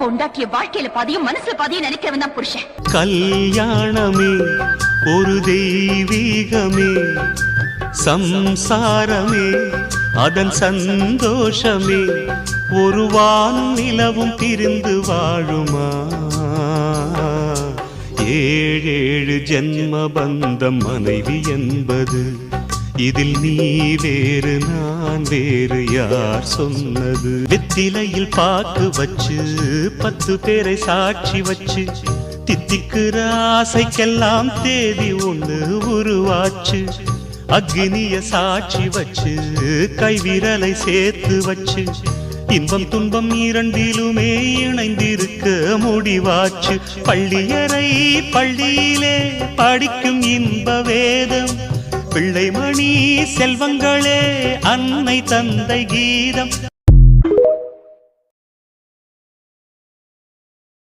பொண்டாட்டிய வாழ்க்கையில பாதியும் மனசுல பாதியும் நினைக்கிறவன் தான் புருஷன். கல்யாணமே ஒரு தெய்வீகமே, சம்சாரமே அதன் சந்தோஷமே, ஒரு வானும் நிலவும் பிரிந்து வாழுமா? ஏழேழு ஜென்ம பந்தம் மனைவி என்பது, இதில் நீ வேறு நான் வேறு யார் சொன்னது? வெத்திலையில் பாக்கு வச்சு 10 பேரை சாட்சி வச்சு, தித்திக்கிற ஆசைக்கெல்லாம் தேதி ஒண்ணு உருவாச்சு. அக்னிய சாட்சி வச்சு கைவிரலை சேர்த்து வச்சு, இன்பம் துன்பம் இரண்டிலுமே இணைந்திருக்க முடிவாச்சு. பள்ளியறை பள்ளியிலே படிக்கும் இன்ப வேதம், பிள்ளைமணி செல்வங்களே அன்னை தந்தை கீதம்.